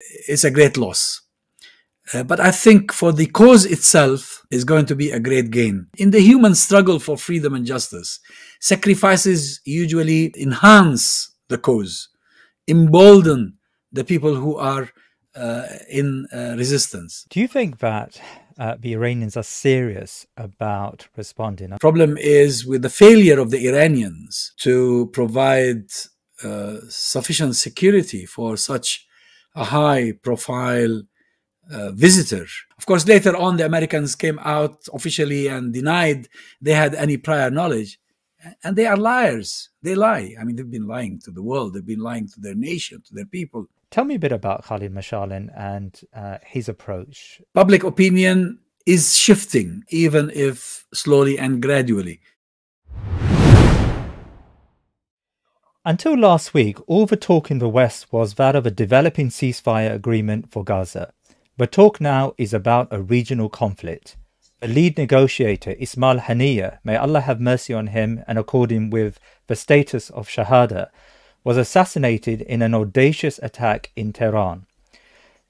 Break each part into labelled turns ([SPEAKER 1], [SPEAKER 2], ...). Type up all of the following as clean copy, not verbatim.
[SPEAKER 1] it's a great loss. But I think for the cause itself is going to be a great gain. In the human struggle for freedom and justice, sacrifices usually enhance the cause, embolden the people who are in resistance.
[SPEAKER 2] Do you think that the Iranians are serious about responding?
[SPEAKER 1] The problem is with the failure of the Iranians to provide sufficient security for such a high-profile visitor. Of course, later on, the Americans came out officially and denied they had any prior knowledge. And they are liars. They lie. I mean, they've been lying to the world. They've been lying to their nation, to their people.
[SPEAKER 2] Tell me a bit about Khalid Mashal and his approach.
[SPEAKER 1] Public opinion is shifting, even if slowly and gradually.
[SPEAKER 2] Until last week, all the talk in the West was that of a developing ceasefire agreement for Gaza. The talk now is about a regional conflict. The lead negotiator, Ismail Haniyeh, may Allah have mercy on him and accord him with the status of shahadah, was assassinated in an audacious attack in Tehran.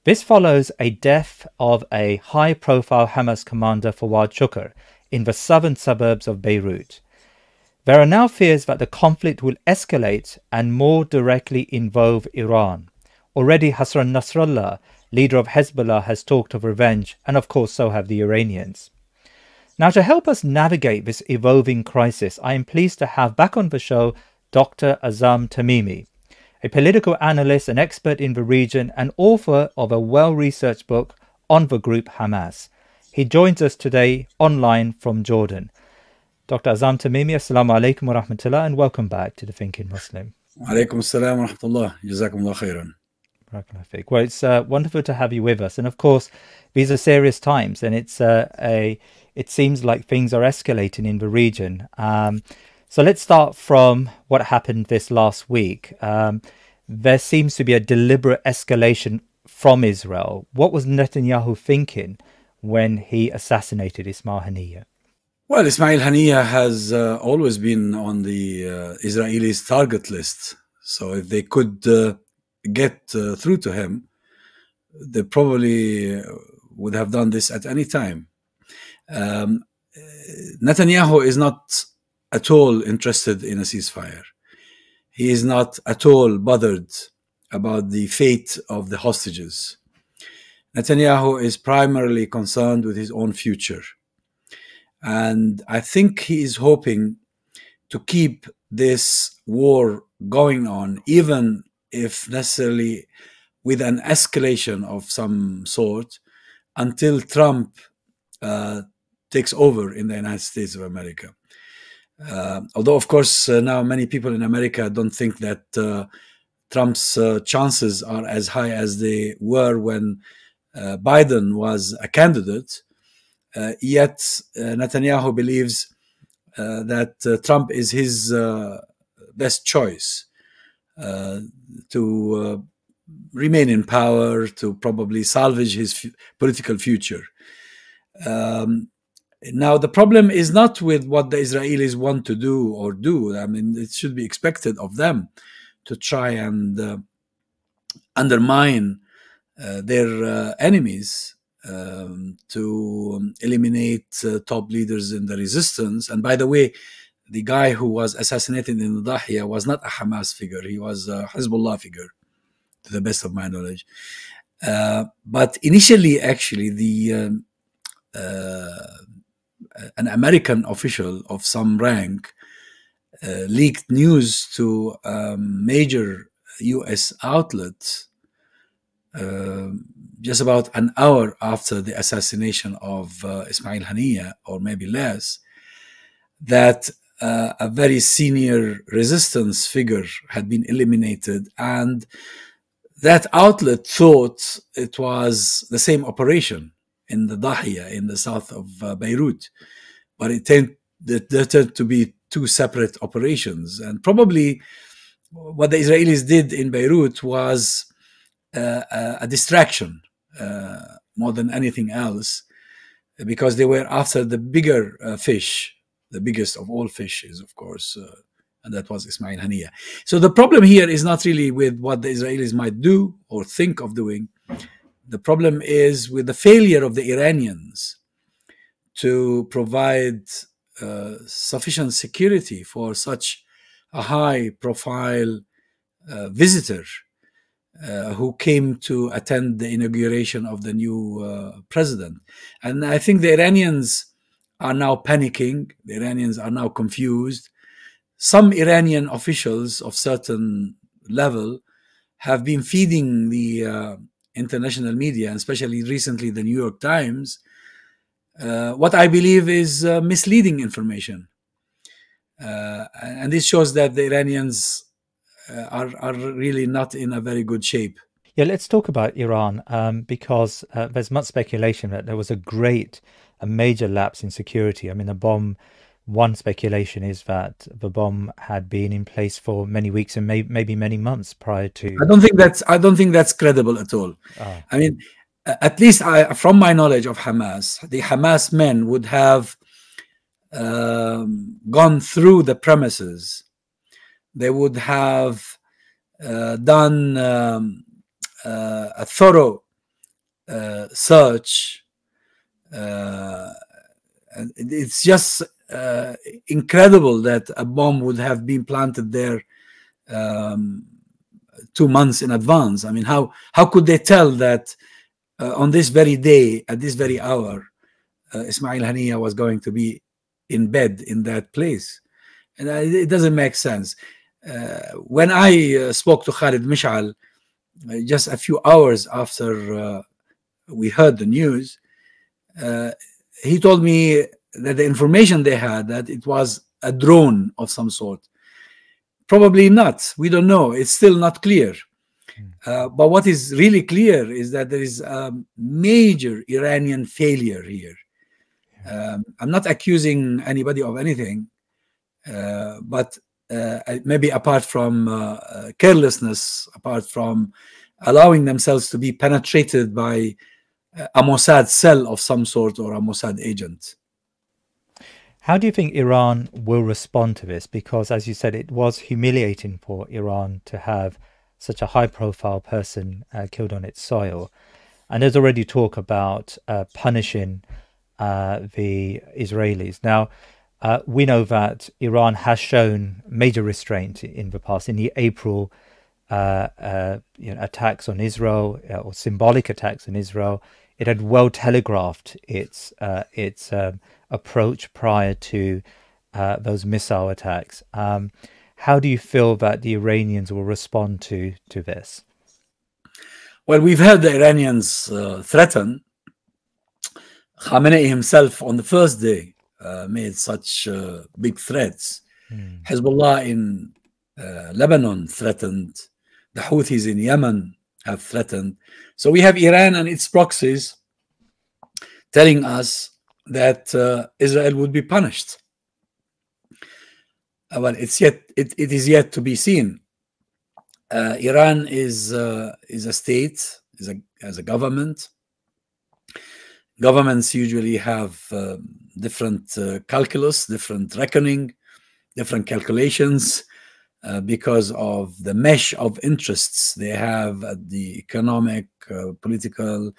[SPEAKER 2] This follows a death of a high-profile Hamas commander, Fuad Shukr, in the southern suburbs of Beirut. There are now fears that the conflict will escalate and more directly involve Iran. Already Hasan Nasrallah, leader of Hezbollah, has talked of revenge, and of course so have the Iranians. Now, to help us navigate this evolving crisis, I am pleased to have back on the show Dr Azzam Tamimi, a political analyst and expert in the region and author of a well-researched book on the group Hamas. He joins us today online from Jordan. Dr Azzam Tamimi, assalamu alaikum wa rahmatullah, and welcome back to The Thinking Muslim.
[SPEAKER 1] Alaikum assalam wa rahmatullah. Jazakumullah khairan.
[SPEAKER 2] Well, it's wonderful to have you with us. And of course, these are serious times, and it seems like things are escalating in the region. So let's start from what happened this last week. There seems to be a deliberate escalation from Israel. What was Netanyahu thinking when he assassinated Ismail Haniyeh?
[SPEAKER 1] Well, Ismail Haniyeh has always been on the Israelis' target list. So if they could get through to him, they probably would have done this at any time. Netanyahu is not at all interested in a ceasefire. He is not at all bothered about the fate of the hostages. Netanyahu is primarily concerned with his own future. And I think he is hoping to keep this war going on, even if necessarily with an escalation of some sort, until Trump takes over in the United States of America. Although, of course, now many people in America don't think that Trump's chances are as high as they were when Biden was a candidate. Yet Netanyahu believes that Trump is his best choice to remain in power, to probably salvage his political future. Now, the problem is not with what the Israelis want to do or do. I mean, it should be expected of them to try and undermine their enemies, to eliminate top leaders in the resistance. And by the way, the guy who was assassinated in Dahia was not a Hamas figure. He was a Hezbollah figure, to the best of my knowledge. But initially, actually, an American official of some rank leaked news to a major U.S. outlet just about an hour after the assassination of Ismail Haniyeh, or maybe less, that a very senior resistance figure had been eliminated, and that outlet thought it was the same operation in the Dahia, in the south of Beirut, but it turned to be two separate operations. And probably what the Israelis did in Beirut was a distraction more than anything else, because they were after the bigger fish, the biggest of all fishes, of course, and that was Ismail Haniyeh. So the problem here is not really with what the Israelis might do or think of doing. The problem is with the failure of the Iranians to provide sufficient security for such a high-profile visitor who came to attend the inauguration of the new president. And I think the Iranians are now panicking. The Iranians are now confused. Some Iranian officials of certain level have been feeding the international media, and especially recently the New York Times, what I believe is misleading information. And this shows that the Iranians are really not in a very good shape.
[SPEAKER 2] Yeah, let's talk about Iran, because there's much speculation that there was a major lapse in security. I mean, one speculation is that the bomb had been in place for many weeks and maybe many months prior to.
[SPEAKER 1] I don't think that's credible at all. Oh. I mean, at least from my knowledge of Hamas, the Hamas men would have gone through the premises. They would have done a thorough search. It's just incredible that a bomb would have been planted there 2 months in advance. I mean, how could they tell that on this very day, at this very hour, Ismail Haniyah was going to be in bed in that place? And it doesn't make sense. When I spoke to Khalid Mashal just a few hours after we heard the news, he told me that the information they had, that it was a drone of some sort. Probably not. We don't know. It's still not clear. But what is really clear is that there is a major Iranian failure here. I'm not accusing anybody of anything, but maybe apart from carelessness, apart from allowing themselves to be penetrated by a Mossad cell of some sort or a Mossad agent.
[SPEAKER 2] How do you think Iran will respond to this? Because, as you said, it was humiliating for Iran to have such a high-profile person killed on its soil. And there's already talk about punishing the Israelis. Now, we know that Iran has shown major restraint in the past. In the April attacks on Israel, or symbolic attacks on Israel, it had well telegraphed its approach prior to those missile attacks. How do you feel that the Iranians will respond to this?
[SPEAKER 1] Well, we've heard the Iranians threaten. Khamenei himself on the first day made such big threats. Hezbollah in Lebanon threatened. The Houthis in Yemen have threatened. So we have Iran and its proxies telling us that Israel would be punished. Well, it is yet to be seen. Iran is a state, as a government. Governments usually have different calculus, different reckoning, different calculations because of the mesh of interests they have at the economic, political,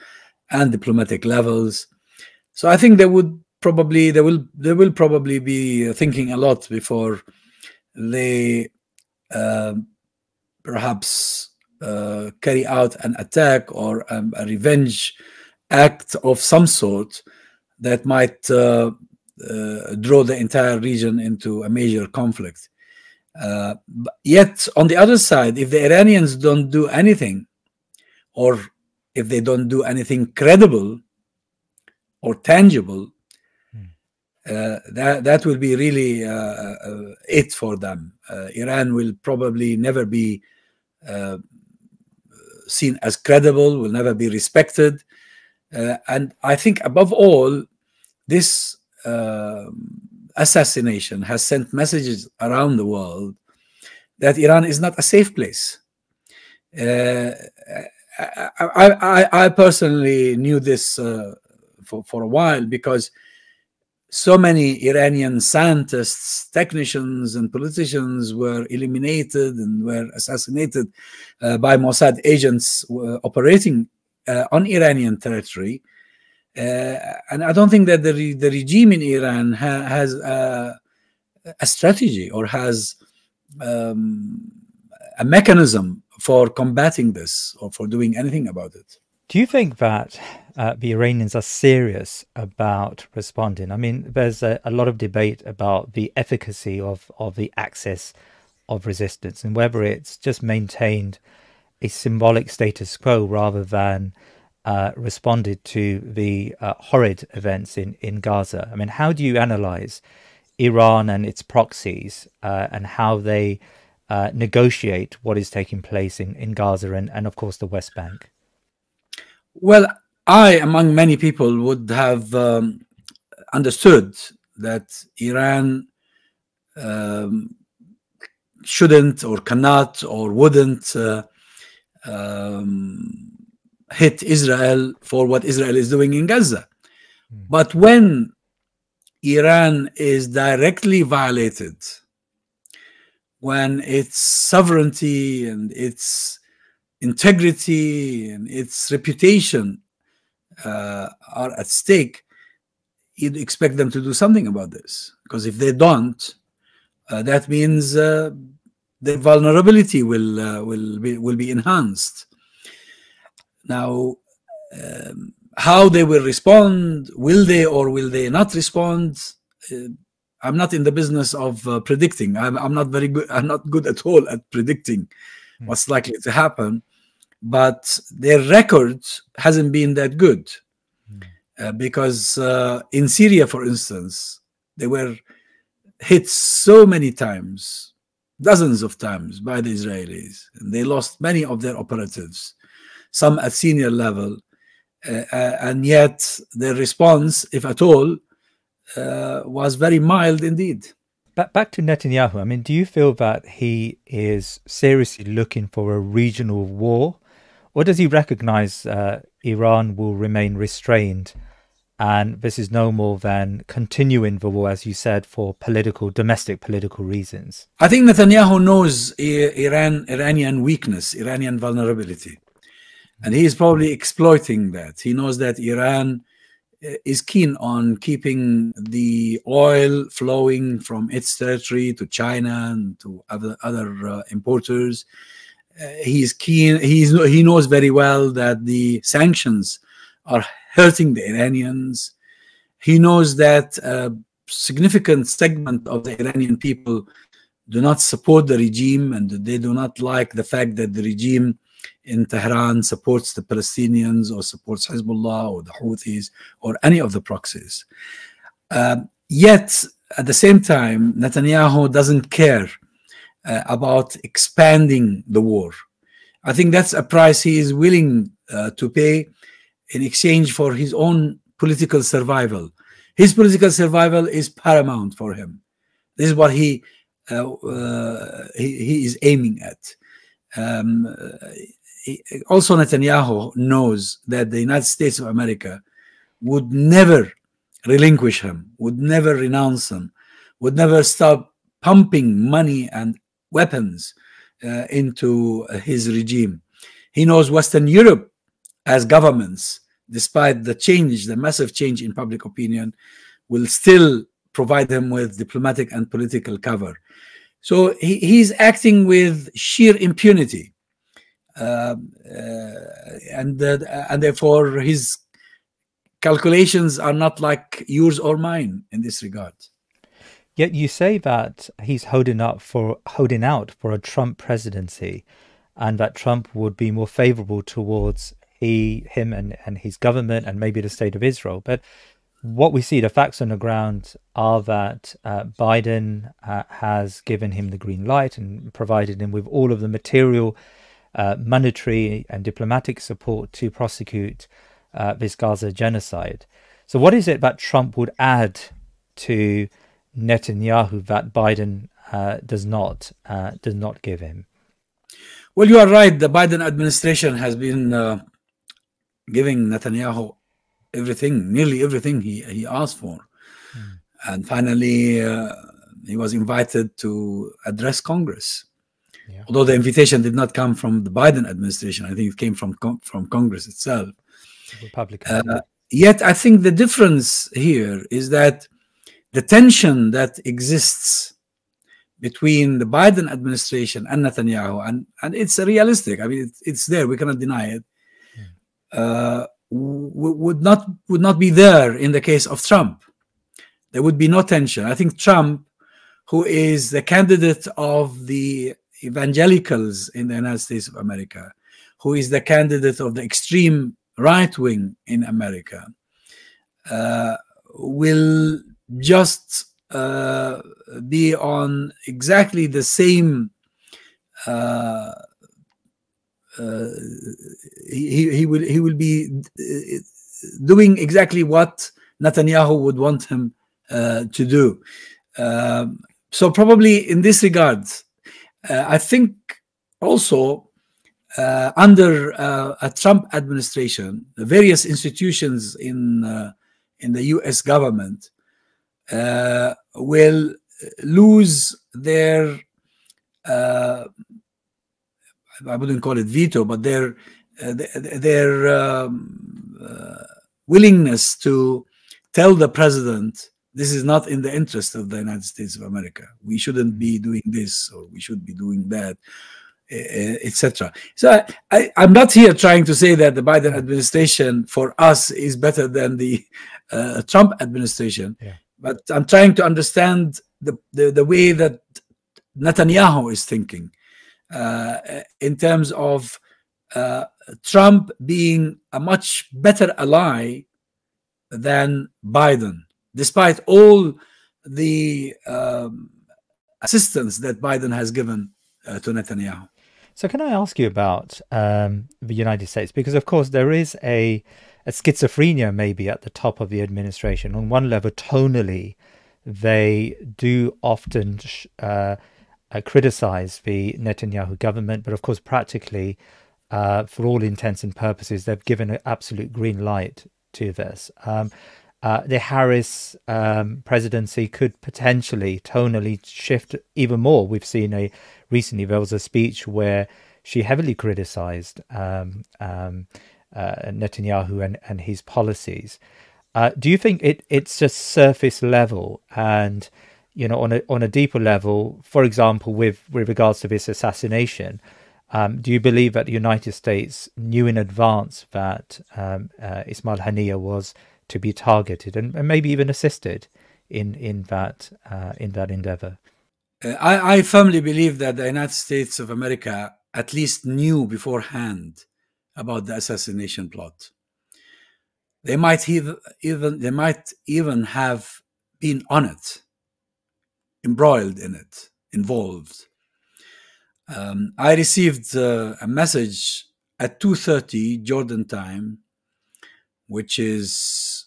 [SPEAKER 1] and diplomatic levels. So I think they will probably be thinking a lot before they perhaps carry out an attack or a revenge act of some sort that might draw the entire region into a major conflict. Yet, on the other side, if the Iranians don't do anything, or if they don't do anything credible or tangible, that will be really it for them. Iran will probably never be seen as credible, will never be respected. And I think above all, this assassination has sent messages around the world that Iran is not a safe place. I personally knew this for a while, because so many Iranian scientists, technicians, and politicians were eliminated and were assassinated by Mossad agents operating on Iranian territory. And I don't think that the regime in Iran has a strategy or has a mechanism for combating this or for doing anything about it.
[SPEAKER 2] Do you think that the Iranians are serious about responding? I mean, there's a lot of debate about the efficacy of the axis of resistance and whether it's just maintained a symbolic status quo rather than responded to the horrid events in Gaza. I mean, how do you analyze Iran and its proxies and how they negotiate what is taking place in Gaza and of course, the West Bank?
[SPEAKER 1] Well, I, among many people, would have understood that Iran shouldn't or cannot or wouldn't hit Israel for what Israel is doing in Gaza. But when Iran is directly violated, when its sovereignty and its integrity and its reputation are at stake, you'd expect them to do something about this. Because if they don't, that means their vulnerability will be enhanced. Now, how they will respond, will they or will they not respond? I'm not in the business of predicting. I'm not very good. I'm not good at all at predicting what's likely to happen. But their record hasn't been that good because in Syria, for instance, they were hit so many times, dozens of times by the Israelis, and they lost many of their operatives, some at senior level, and yet their response, if at all, was very mild indeed.
[SPEAKER 2] Back to Netanyahu, I mean, do you feel that he is seriously looking for a regional war? Or does he recognize Iran will remain restrained and this is no more than continuing the war, as you said, for domestic political reasons?
[SPEAKER 1] I think Netanyahu knows Iranian weakness, Iranian vulnerability. And he is probably exploiting that. He knows that Iran is keen on keeping the oil flowing from its territory to China and to other importers. He's keen. He knows very well that the sanctions are hurting the Iranians. He knows that a significant segment of the Iranian people do not support the regime, and they do not like the fact that the regime in Tehran supports the Palestinians or supports Hezbollah or the Houthis or any of the proxies. Yet, at the same time, Netanyahu doesn't care about expanding the war. I think that's a price he is willing to pay in exchange for his own political survival. His political survival is paramount for him. This is what he is aiming at. Also, Netanyahu knows that the United States of America would never relinquish him, would never renounce him, would never stop pumping money and weapons into his regime. He knows Western Europe as governments, despite the massive change in public opinion, will still provide him with diplomatic and political cover. So he's acting with sheer impunity. And therefore his calculations are not like yours or mine in this regard.
[SPEAKER 2] Yet you say that he's holding out for a Trump presidency, and that Trump would be more favorable towards him and his government and maybe the state of Israel. But what we see, the facts on the ground are that Biden has given him the green light and provided him with all of the material, monetary and diplomatic support to prosecute this Gaza genocide. So what is it that Trump would add to Netanyahu that Biden does not give him?
[SPEAKER 1] Well, you are right. The Biden administration has been giving Netanyahu everything, nearly everything he asked for. And finally, he was invited to address Congress.
[SPEAKER 2] Yeah.
[SPEAKER 1] Although the invitation did not come from the Biden administration, I think it came from Congress itself.
[SPEAKER 2] Republicans.
[SPEAKER 1] Yet I think the difference here is that the tension that exists between the Biden administration and Netanyahu, and it's realistic. I mean, it's there. We cannot deny it. Would not be there in the case of Trump. There would be no tension. I think Trump, who is the candidate of the evangelicals in the United States of America, who is the candidate of the extreme right wing in America, will just be on exactly the same. He will be doing exactly what Netanyahu would want him to do. So probably in this regard, I think also under a Trump administration, the various institutions in the U.S. government will lose their, I wouldn't call it veto, but their willingness to tell the president, this is not in the interest of the United States of America. We shouldn't be doing this, or we should be doing that, etc. So I'm not here trying to say that the Biden administration for us is better than the Trump administration, but I'm trying to understand the way that Netanyahu is thinking in terms of Trump being a much better ally than Biden, despite all the assistance that Biden has given to Netanyahu.
[SPEAKER 2] So can I ask you about the United States? Because, of course, there is a schizophrenia maybe at the top of the administration. On one level, tonally, they do often criticize the Netanyahu government, but of course, practically, for all intents and purposes, they've given an absolute green light to this. The Harris presidency could potentially tonally shift even more. We've seen recently there was a speech where she heavily criticized Netanyahu and his policies. Do you think it's just surface level, and on a deeper level, for example, with regards to this assassination? Do you believe that the United States knew in advance that Ismail Haniyeh was to be targeted, and maybe even assisted in that endeavor?
[SPEAKER 1] I firmly believe that the United States of America at least knew beforehand about the assassination plot. They might even have been on it, embroiled in it, involved. I received a message at 2:30 Jordan time, which is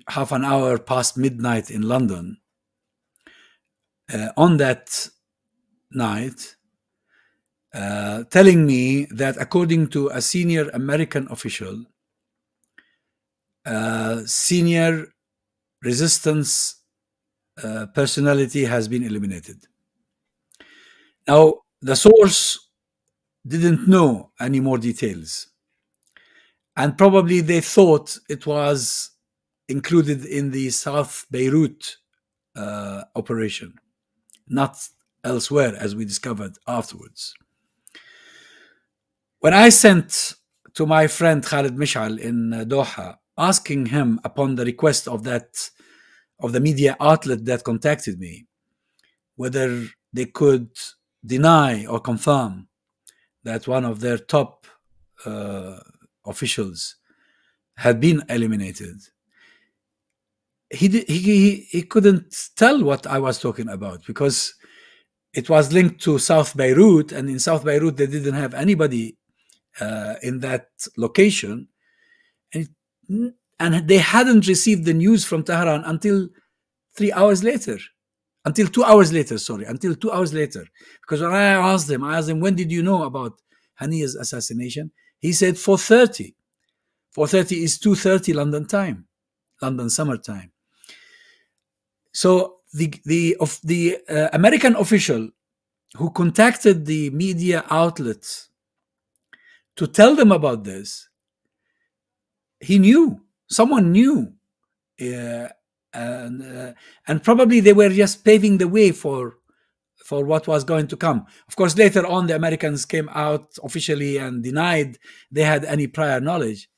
[SPEAKER 1] half an hour past midnight in London, on that night, telling me that according to a senior American official, senior resistance personality has been eliminated. Now, the source didn't know any more details, and probably they thought it was included in the South Beirut operation, not elsewhere, as we discovered afterwards. When I sent to my friend Khalid Mashal in Doha, asking him upon the request of the media outlet that contacted me, whether they could deny or confirm that one of their top officials had been eliminated, he couldn't tell what I was talking about, because it was linked to South Beirut, and in South Beirut they didn't have anybody in that location, and they hadn't received the news from Tehran until 2 hours later. Until 2 hours later. Because when I asked him, when did you know about Haniyeh's assassination? He said 4:30. 4:30 is 2:30 London time, London summer time. So the American official who contacted the media outlets to tell them about this, he knew, someone knew, uh, and probably they were just paving the way for what was going to come. Of course, later on, the Americans came out officially and denied they had any prior knowledge.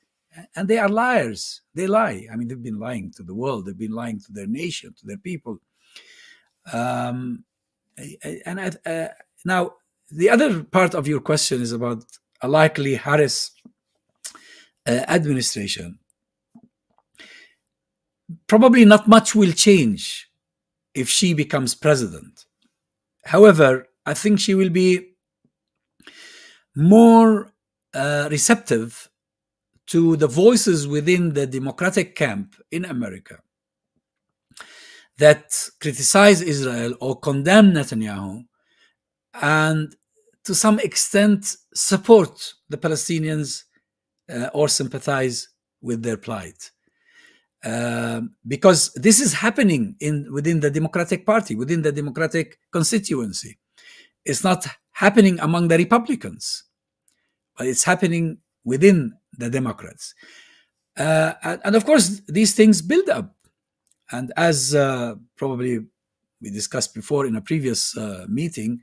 [SPEAKER 1] And they are liars. They lie. I mean, they've been lying to the world. They've been lying to their nation, to their people. Now, the other part of your question is about a likely Harris administration. Probably not much will change if she becomes president. However, I think she will be more receptive to the voices within the Democratic camp in America that criticize Israel or condemn Netanyahu, and to some extent support the Palestinians or sympathize with their plight. Because this is happening within the Democratic Party, within the Democratic constituency. It's not happening among the Republicans, but it's happening within the Democrats. And of course, these things build up. And as probably we discussed before in a previous meeting,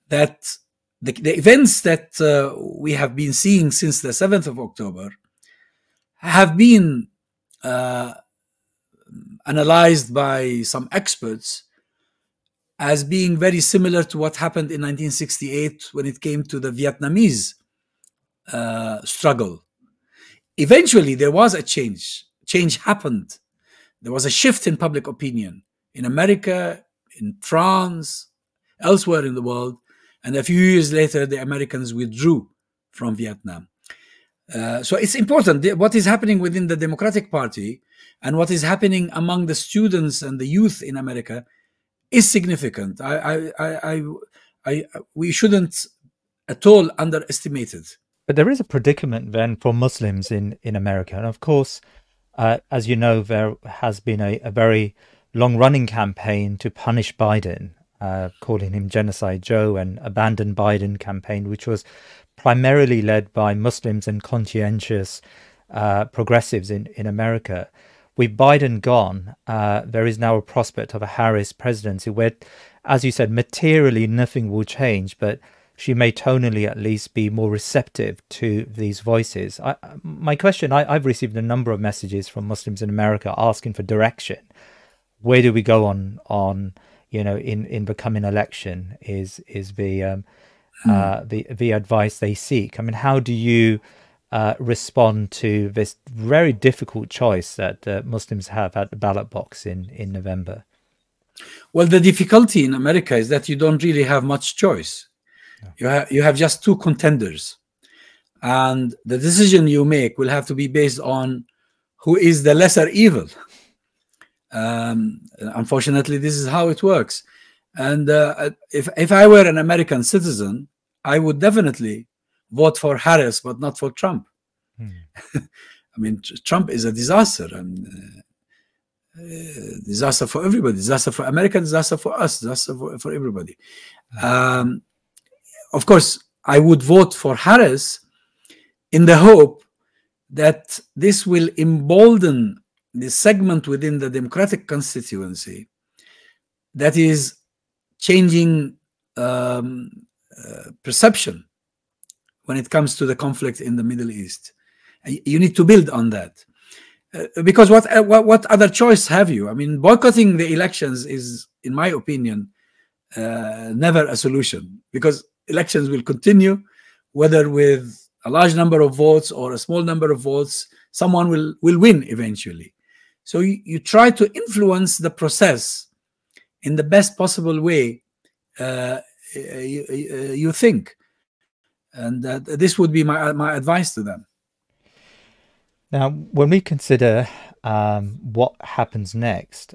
[SPEAKER 1] that the events that we have been seeing since the 7th of October have been analyzed by some experts as being very similar to what happened in 1968 when it came to the Vietnamese struggle. Eventually, there was a change. Change happened. There was a shift in public opinion in America, in France, elsewhere in the world. And a few years later, the Americans withdrew from Vietnam. So it's important. What is happening within the Democratic Party and what is happening among the students and the youth in America is significant. We shouldn't at all underestimate it.
[SPEAKER 2] But there is a predicament then for Muslims in America. And of course, as you know, there has been a very long-running campaign to punish Biden, calling him Genocide Joe, and Abandon Biden campaign, which was primarily led by Muslims and conscientious progressives in America. With Biden gone, there is now a prospect of a Harris presidency where, as you said, materially nothing will change, but she may tonally at least be more receptive to these voices. My question, I've received a number of messages from Muslims in America asking for direction. Where do we go on in the coming election is the advice they seek. I mean, how do you respond to this very difficult choice that Muslims have at the ballot box in November?
[SPEAKER 1] Well, the difficulty in America is that you don't really have much choice. You have just two contenders, and the decision you make will have to be based on who is the lesser evil. Unfortunately, this is how it works. And if I were an American citizen, I would definitely vote for Harris, but not for Trump. I mean, Trump is a disaster, and disaster for everybody, disaster for America, disaster for us, disaster for everybody. Of course, I would vote for Harris in the hope that this will embolden the segment within the Democratic constituency that is changing perception when it comes to the conflict in the Middle East. You need to build on that. Because what other choice have you? I mean, boycotting the elections is, in my opinion, never a solution, because elections will continue, whether with a large number of votes or a small number of votes, someone will win eventually. So you try to influence the process in the best possible way you think. And this would be my advice to them.
[SPEAKER 2] Now, when we consider what happens next,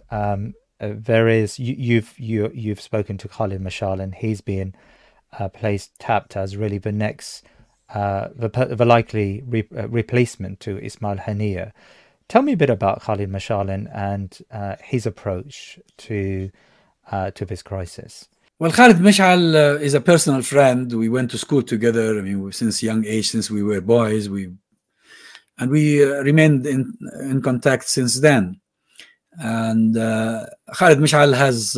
[SPEAKER 2] there is you've spoken to Khalid Mashal, and he's been tapped as really the next the likely replacement to Ismail Haniyeh. Tell me a bit about Khalid Mashal and his approach to this crisis.
[SPEAKER 1] Well, Khalid Mashal is a personal friend. We went to school together. I mean, since young age, since we were boys, we remained in contact since then. And Khalid Mashal has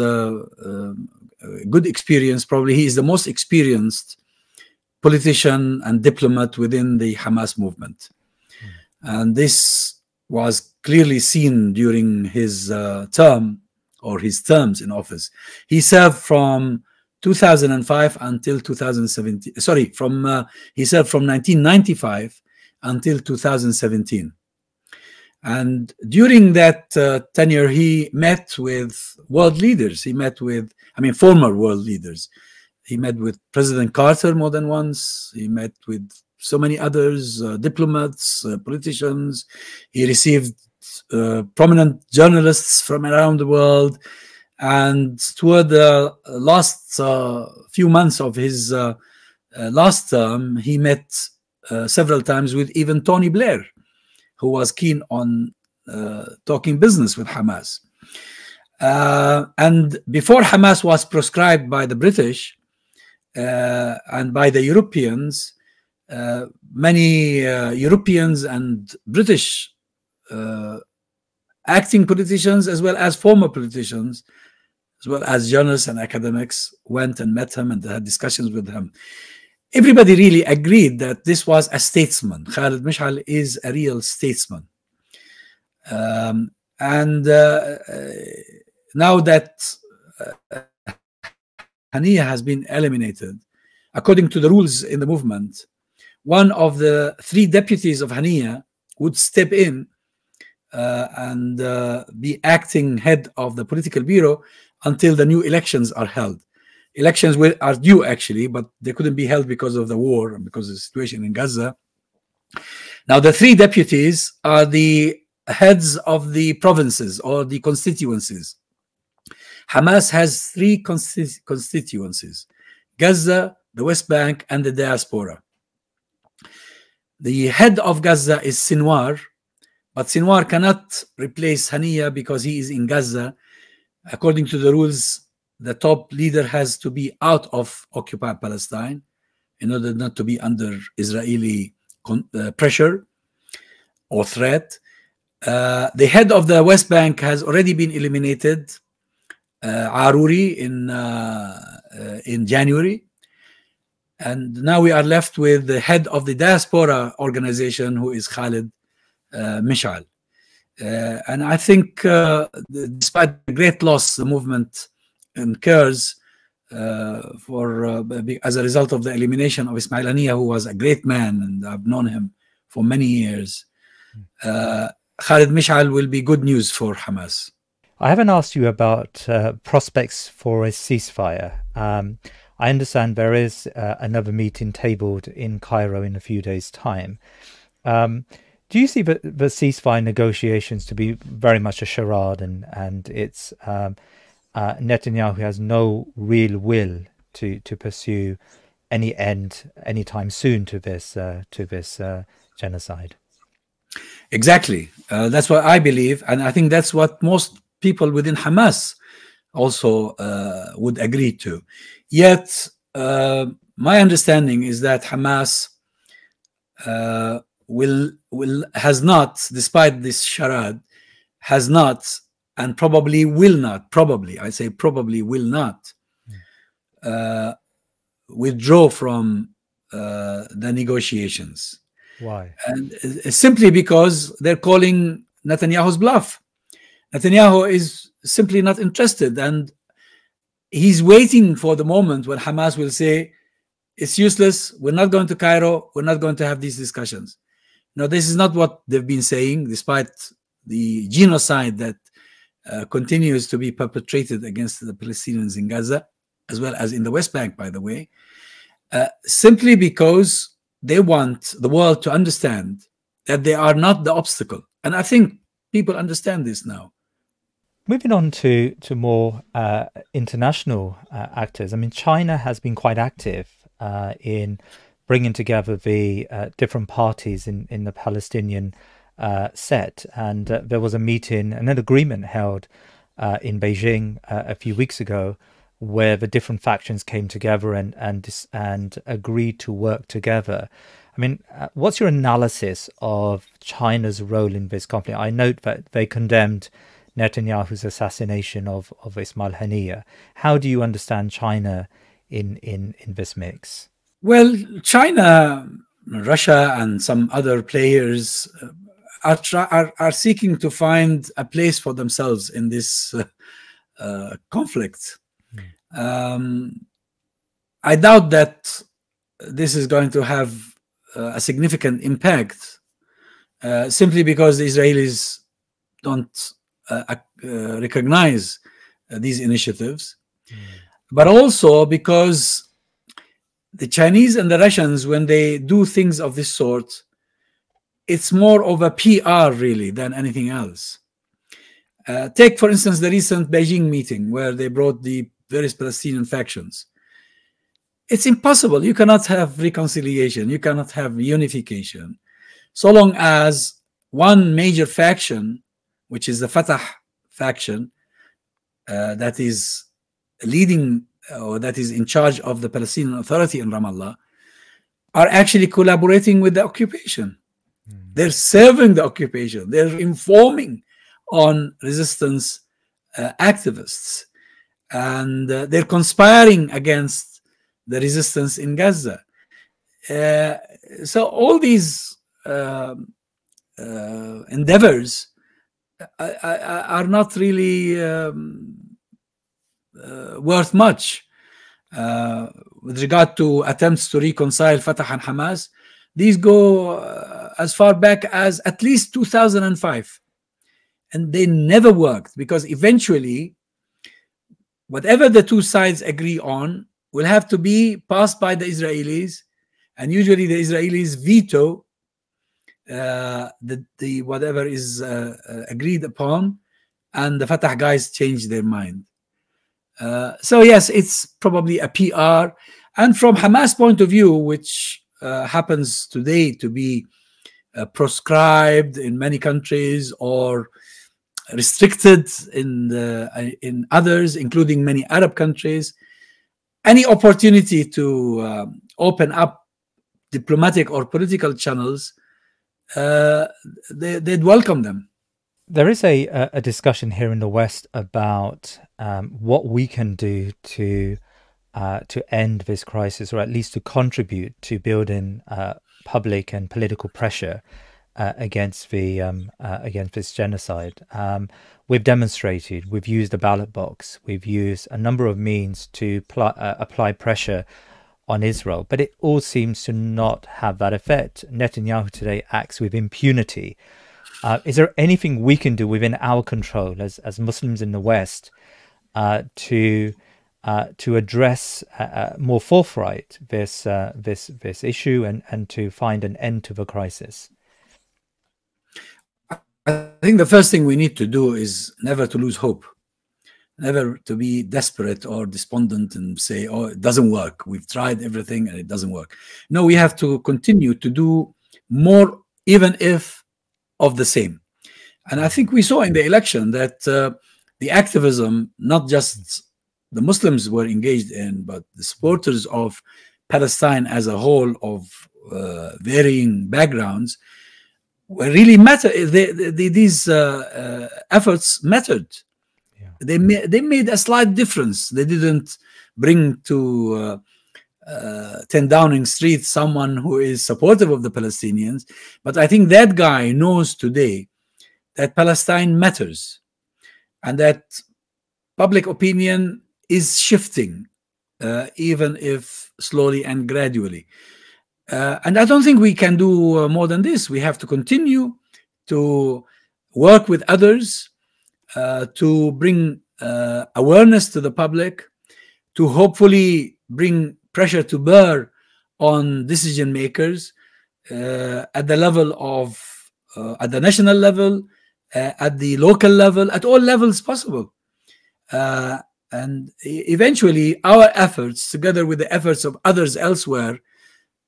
[SPEAKER 1] good experience. Probably he is the most experienced politician and diplomat within the Hamas movement. And this was clearly seen during his term or his terms in office. He served from 2005 until 2017. Sorry, he served from 1995 until 2017. And during that tenure, he met with world leaders. He met with, I mean, former world leaders. He met with President Carter more than once. He met with so many others, diplomats, politicians. He received prominent journalists from around the world. And toward the last few months of his last term, he met several times with even Tony Blair, who was keen on talking business with Hamas. And before Hamas was proscribed by the British and by the Europeans, many Europeans and British acting politicians, as well as former politicians, as well as journalists and academics, went and met him and had discussions with him. Everybody really agreed that this was a statesman. Khalid Mashal is a real statesman. And now that Haniyeh has been eliminated, according to the rules in the movement, one of the three deputies of Haniyeh would step in and be acting head of the political bureau until the new elections are held. Elections are due, actually, but they couldn't be held because of the war and because of the situation in Gaza. Now, the three deputies are the heads of the provinces or the constituencies. Hamas has three constituencies: Gaza, the West Bank, and the diaspora. The head of Gaza is Sinwar, but Sinwar cannot replace Haniyeh because he is in Gaza. According to the rules, the top leader has to be out of occupied Palestine in order not to be under Israeli pressure or threat. The head of the West Bank has already been eliminated, Aruri, in January. And now we are left with the head of the diaspora organization, who is Khalid Mashal. And I think despite the great loss the movement incurs as a result of the elimination of Ismail Haniyeh, who was a great man, and I've known him for many years, Khalid Mashal will be good news for Hamas.
[SPEAKER 2] I haven't asked you about prospects for a ceasefire. I understand there is another meeting tabled in Cairo in a few days' time. Do you see the ceasefire negotiations to be very much a charade, and it's Netanyahu has no real will to pursue any end anytime soon to this genocide?
[SPEAKER 1] Exactly. That's what I believe, and I think that's what most people within Hamas also would agree to. Yet, my understanding is that Hamas has not, despite this charade, has not, and probably will not, I say probably will not, withdraw from the negotiations.
[SPEAKER 2] Why?
[SPEAKER 1] And simply because they're calling Netanyahu's bluff. Netanyahu is simply not interested, and he's waiting for the moment when Hamas will say, it's useless, we're not going to Cairo, we're not going to have these discussions. No, this is not what they've been saying, despite the genocide that continues to be perpetrated against the Palestinians in Gaza, as well as in the West Bank, by the way, simply because they want the world to understand that they are not the obstacle. And I think people understand this now.
[SPEAKER 2] Moving on to more international actors. I mean, China has been quite active in bringing together the different parties in the Palestinian set. And there was a meeting and an agreement held in Beijing a few weeks ago where the different factions came together and agreed to work together. I mean, what's your analysis of China's role in this conflict? I note that they condemned Netanyahu's assassination of Ismail Haniyeh. How do you understand China in this mix?
[SPEAKER 1] Well, China, Russia, and some other players are seeking to find a place for themselves in this conflict. I doubt that this is going to have a significant impact, simply because the Israelis don't recognize these initiatives, but also because the Chinese and the Russians, when they do things of this sort, it's more of a PR really than anything else. Take, for instance, the recent Beijing meeting where they brought the various Palestinian factions. It's impossible. You cannot have reconciliation. You cannot have unification so long as one major faction, which is the Fatah faction, that is leading or that is in charge of the Palestinian Authority in Ramallah, are actually collaborating with the occupation. They're serving the occupation. They're informing on resistance activists, and they're conspiring against the resistance in Gaza. So all these endeavors are not really worth much. With regard to attempts to reconcile Fatah and Hamas, these go as far back as at least 2005. And they never worked, because eventually, whatever the two sides agree on will have to be passed by the Israelis, and usually the Israelis veto the whatever is agreed upon, and the Fatah guys change their mind. So yes, it's probably a PR, and from Hamas' point of view, which happens today to be proscribed in many countries or restricted in others, including many Arab countries, any opportunity to open up diplomatic or political channels, they'd welcome them.
[SPEAKER 2] There is a discussion here in the West about what we can do to end this crisis, or at least to contribute to building public and political pressure against this genocide. We've demonstrated, we've used the ballot box, we've used a number of means to apply pressure on Israel, but it all seems to not have that effect. Netanyahu today acts with impunity. Is there anything we can do within our control as Muslims in the West to address more forthright this issue and to find an end to the crisis?
[SPEAKER 1] I think the first thing we need to do is never to lose hope, never to be desperate or despondent and say, oh, it doesn't work. We've tried everything and it doesn't work. No, we have to continue to do more, even if of the same. And I think we saw in the election that the activism, not just the Muslims were engaged in, but the supporters of Palestine as a whole, of varying backgrounds, really these efforts mattered.
[SPEAKER 2] Yeah.
[SPEAKER 1] They made a slight difference. They didn't bring to 10 Downing Street someone who is supportive of the Palestinians, but I think that guy knows today that Palestine matters and that public opinion is shifting, even if slowly and gradually. And I don't think we can do more than this. We have to continue to work with others to bring awareness to the public, to hopefully bring pressure to bear on decision makers at the level of, at the national level, at the local level, at all levels possible. And eventually our efforts, together with the efforts of others elsewhere,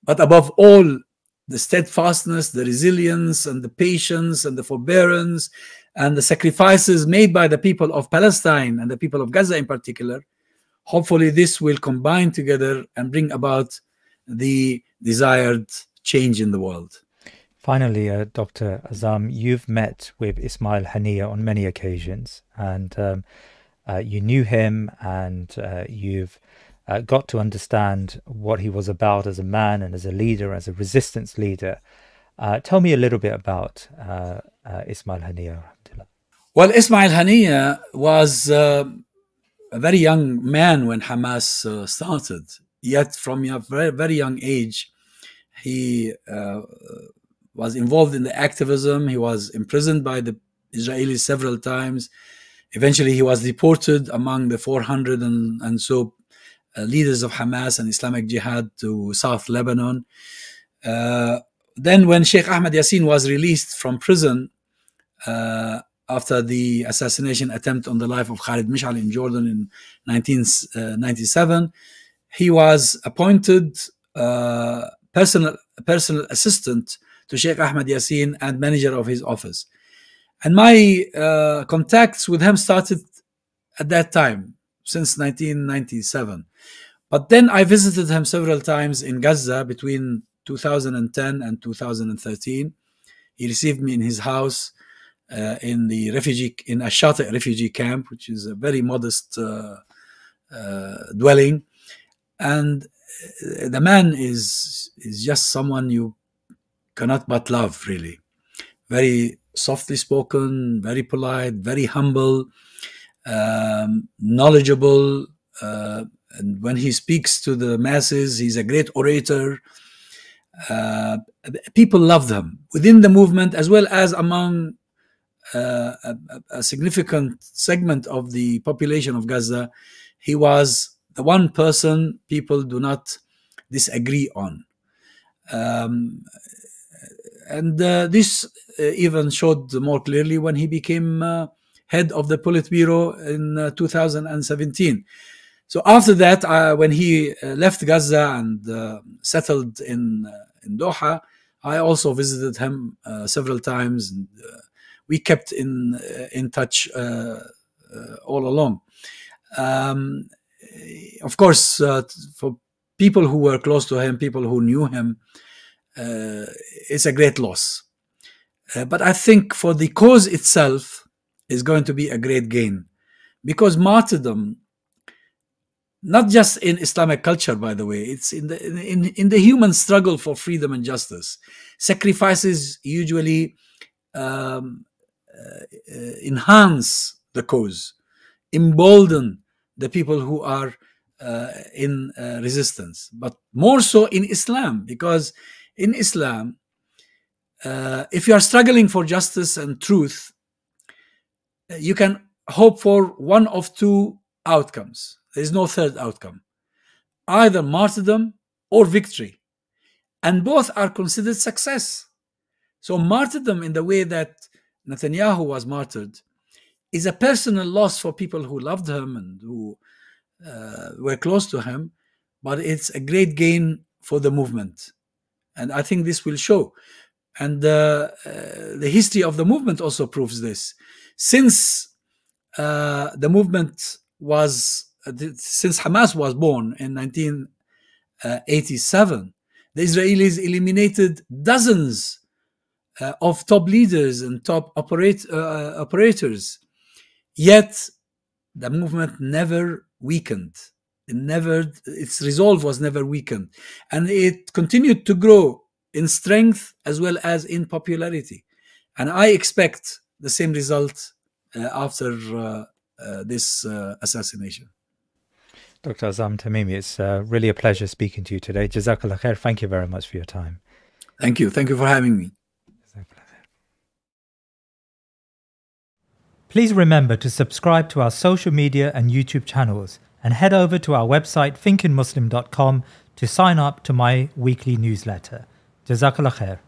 [SPEAKER 1] but above all, the steadfastness, the resilience, and the patience, and the forbearance, and the sacrifices made by the people of Palestine and the people of Gaza in particular, Hopefully this will combine together and bring about the desired change in the world.
[SPEAKER 2] Finally, Dr. Azzam, you've met with Ismail Haniyeh on many occasions, and you knew him, and you've got to understand what he was about as a man and as a leader, as a resistance leader. Tell me a little bit about Ismail Haniyeh.
[SPEAKER 1] Well, Ismail Haniyeh was a very young man when Hamas started. Yet from a very, very young age, he was involved in the activism. He was imprisoned by the Israelis several times. Eventually, he was deported among the 400 and so leaders of Hamas and Islamic Jihad to South Lebanon. Then when Sheikh Ahmed Yassin was released from prison after the assassination attempt on the life of Khalid Mashal in Jordan in 1997, he was appointed personal assistant to Sheikh Ahmed Yassin and manager of his office. And my contacts with him started at that time, since 1997. But then I visited him several times in Gaza between 2010 and 2013. He received me in his house in a shahadah refugee camp, which is a very modest dwelling. And the man is just someone you cannot but love, really. Very softly spoken, very polite, very humble, knowledgeable. And when he speaks to the masses, he's a great orator. People loved him within the movement as well as among a significant segment of the population of Gaza. He was the one person people do not disagree on. And this even showed more clearly when he became head of the Politburo in 2017. So after that, when he left Gaza and settled in Doha, I also visited him several times. And, we kept in touch all along. Of course, for people who were close to him, people who knew him, it's a great loss. But I think for the cause itself is going to be a great gain, because martyrdom, not just in Islamic culture, by the way, it's in the human struggle for freedom and justice. Sacrifices usually enhance the cause, embolden the people who are in resistance, but more so in Islam, because in Islam, if you are struggling for justice and truth, you can hope for one of two outcomes. There is no third outcome, either martyrdom or victory, and both are considered success. So martyrdom, in the way that Netanyahu was martyred, is a personal loss for people who loved him and who were close to him, but it's a great gain for the movement. And I think this will show. And the history of the movement also proves this. Since the movement was, since Hamas was born in 1987, the Israelis eliminated dozens of top leaders and top operators. Yet the movement never weakened. Its resolve was never weakened. And it continued to grow in strength as well as in popularity. And I expect the same result after this assassination.
[SPEAKER 2] Dr. Azzam Tamimi, it's really a pleasure speaking to you today. Jazakallah khair. Thank you very much for your time.
[SPEAKER 1] Thank you. Thank you for having me.
[SPEAKER 2] Please remember to subscribe to our social media and YouTube channels, and head over to our website thinkingmuslim.com to sign up to my weekly newsletter. Jazakallah khair.